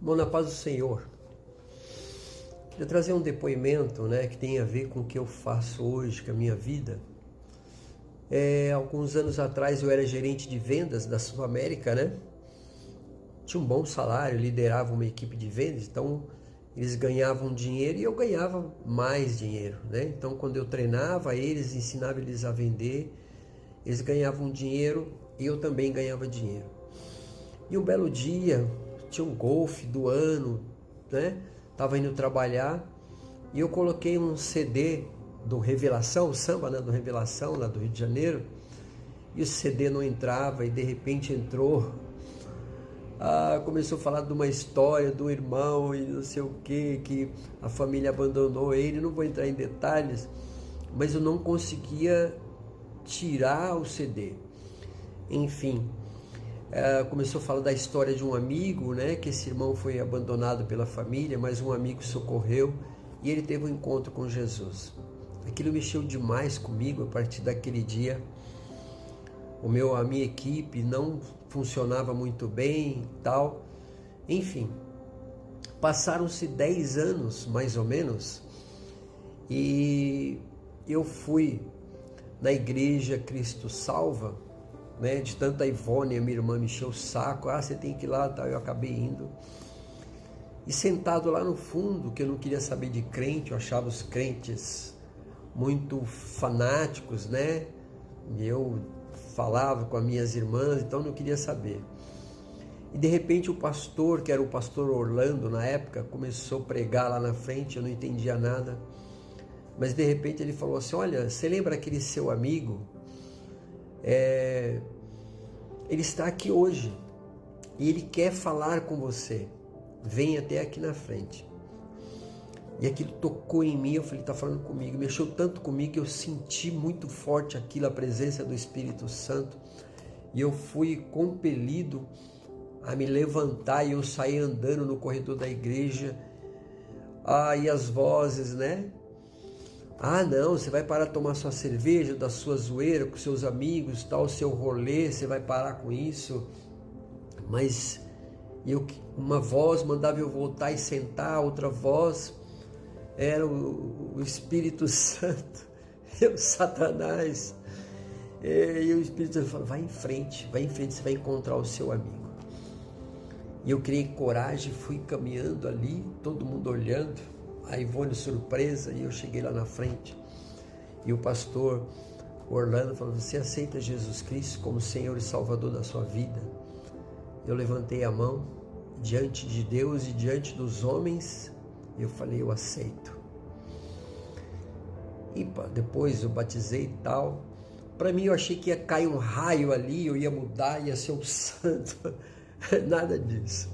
Bom, na paz do Senhor, queria trazer um depoimento, que tem a ver com o que eu faço hoje, com a minha vida. Alguns anos atrás eu era gerente de vendas da Sul América, Tinha um bom salário, liderava uma equipe de vendas, então eles ganhavam dinheiro e eu ganhava mais dinheiro, Então quando eu treinava eles, ensinava eles a vender, eles ganhavam dinheiro e eu também ganhava dinheiro. E um belo dia, tinha um golfe do ano, Tava indo trabalhar e eu coloquei um CD do Revelação, samba, do Revelação, lá do Rio de Janeiro, e o CD não entrava e de repente entrou. Começou a falar de uma história do irmão e não sei o que a família abandonou ele, não vou entrar em detalhes, mas eu não conseguia tirar o CD. Enfim, começou a falar da história de um amigo, que esse irmão foi abandonado pela família, mas um amigo socorreu e ele teve um encontro com Jesus. Aquilo mexeu demais comigo. A partir daquele dia, a minha equipe não funcionava muito bem e tal. Enfim, passaram-se 10 anos, mais ou menos, e eu fui na igreja Cristo Salva, de tanta Ivone, a minha irmã me encheu o saco, você tem que ir lá, eu acabei indo. E sentado lá no fundo, que eu não queria saber de crente, eu achava os crentes muito fanáticos, E eu falava com as minhas irmãs, então não queria saber. E de repente o pastor, que era o pastor Orlando na época, começou a pregar lá na frente, eu não entendia nada. Mas de repente ele falou assim: olha, você lembra aquele seu amigo? Ele está aqui hoje e ele quer falar com você. Vem até aqui na frente. E aquilo tocou em mim, eu falei, está falando comigo. Mexeu tanto comigo que eu senti muito forte aquilo, a presença do Espírito Santo. E eu fui compelido a me levantar e eu saí andando no corredor da igreja. E as vozes, não, você vai parar de tomar sua cerveja, da sua zoeira com seus amigos, tal, seu rolê, você vai parar com isso. Mas uma voz mandava eu voltar e sentar, outra voz era o Espírito Santo, o Satanás. E o Espírito Santo falou: vai em frente, você vai encontrar o seu amigo. E eu criei coragem, fui caminhando ali, todo mundo olhando. A Ivone surpresa, e eu cheguei lá na frente. E o pastor Orlando falou: você aceita Jesus Cristo como Senhor e Salvador da sua vida? Eu levantei a mão diante de Deus e diante dos homens. Eu falei: eu aceito. E depois eu batizei e tal. Para mim eu achei que ia cair um raio ali, eu ia mudar, ia ser um santo. Nada disso.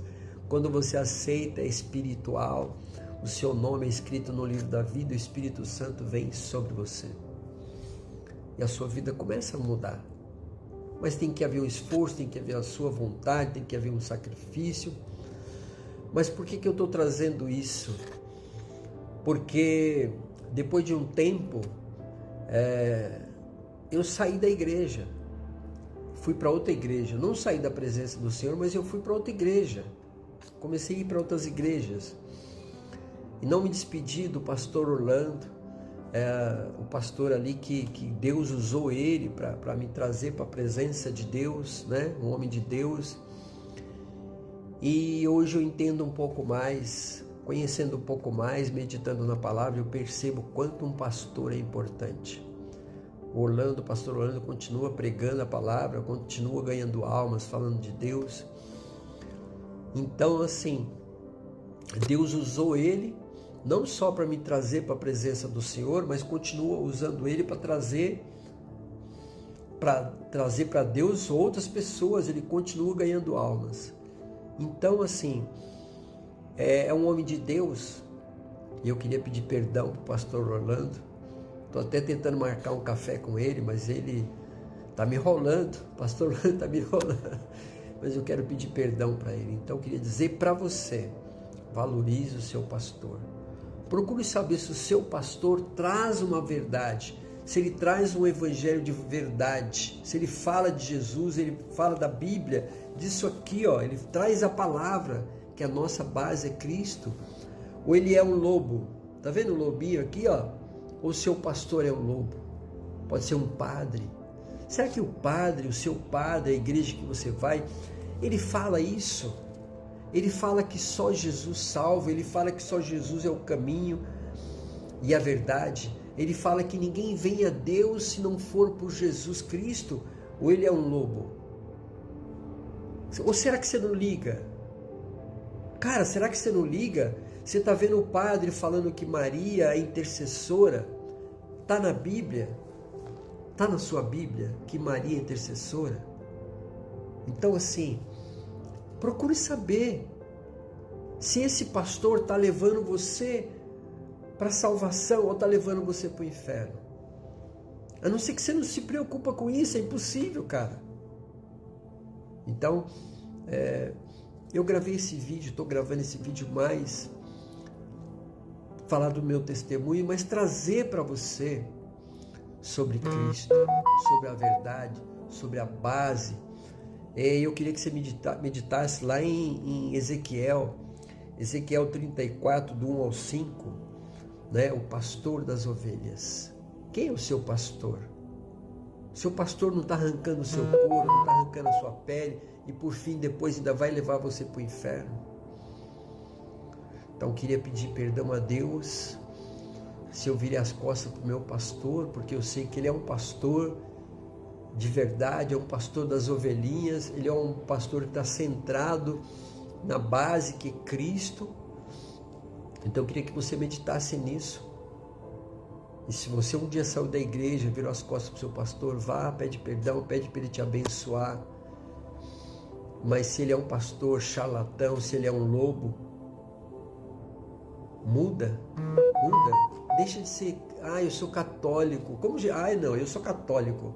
Quando você aceita, é espiritual. O seu nome é escrito no livro da vida, o Espírito Santo vem sobre você. E a sua vida começa a mudar. Mas tem que haver um esforço, tem que haver a sua vontade, tem que haver um sacrifício. Mas por que eu estou trazendo isso? Porque depois de um tempo, eu saí da igreja. Fui para outra igreja. Não saí da presença do Senhor, mas eu fui para outra igreja. Comecei a ir para outras igrejas. E não me despedi do pastor Orlando, o pastor ali que Deus usou ele para me trazer para a presença de Deus, um homem de Deus. E hoje eu entendo um pouco mais, conhecendo um pouco mais, meditando na palavra, eu percebo quanto um pastor é importante. O pastor Orlando continua pregando a palavra, continua ganhando almas, falando de Deus. Então, assim, Deus usou ele não só para me trazer para a presença do Senhor, mas continua usando ele para trazer para Deus outras pessoas. Ele continua ganhando almas. Então, assim, é um homem de Deus. E eu queria pedir perdão para o pastor Orlando. Estou até tentando marcar um café com ele, mas ele está me enrolando. O pastor Orlando está me enrolando. Mas eu quero pedir perdão para ele. Então eu queria dizer para você: valorize o seu pastor. Procure saber se o seu pastor traz uma verdade, se ele traz um evangelho de verdade, se ele fala de Jesus, ele fala da Bíblia, disso aqui, ele traz a palavra que a nossa base é Cristo? Ou ele é um lobo? Tá vendo o lobinho aqui, ó? Ou o seu pastor é um lobo? Pode ser um padre. Será que o padre, o seu padre, a igreja que você vai, ele fala isso? Ele fala que só Jesus salva, ele fala que só Jesus é o caminho e a verdade. Ele fala que ninguém vem a Deus se não for por Jesus Cristo. Ou ele é um lobo? Ou será que você não liga? Cara, será que você não liga? Você está vendo o padre falando que Maria é intercessora? Está na Bíblia? Está na sua Bíblia que Maria é intercessora? Então assim, procure saber se esse pastor está levando você para a salvação ou está levando você para o inferno. A não ser que você não se preocupa com isso, é impossível, cara. Então, eu gravei esse vídeo, estou gravando esse vídeo mais falar do meu testemunho, mas trazer para você sobre Cristo, sobre a verdade, sobre a base. Eu queria que você meditasse lá em Ezequiel 34, do 1 ao 5, né? O pastor das ovelhas. Quem é o seu pastor? Seu pastor não está arrancando o seu couro, não está arrancando a sua pele e por fim depois ainda vai levar você para o inferno. Então eu queria pedir perdão a Deus se eu virei as costas para o meu pastor, porque eu sei que ele é um pastor de verdade, é um pastor das ovelhinhas, ele é um pastor que está centrado na base que é Cristo. Então eu queria que você meditasse nisso. E se você um dia saiu da igreja, virou as costas para o seu pastor, vá, pede perdão, pede para ele te abençoar. Mas se ele é um pastor charlatão, se ele é um lobo, muda, deixa de ser, eu sou católico, não, eu sou católico.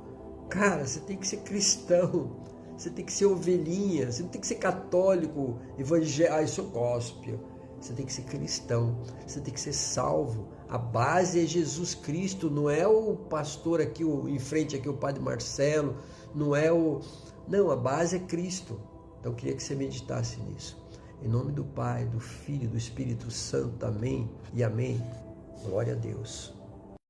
Cara, você tem que ser cristão, você tem que ser ovelhinha, você não tem que ser católico, evangélico, eu sou gospel. Você tem que ser cristão, você tem que ser salvo. A base é Jesus Cristo, não é o pastor aqui, em frente aqui, o Padre Marcelo, não, a base é Cristo. Então eu queria que você meditasse nisso. Em nome do Pai, do Filho e do Espírito Santo, amém e amém. Glória a Deus.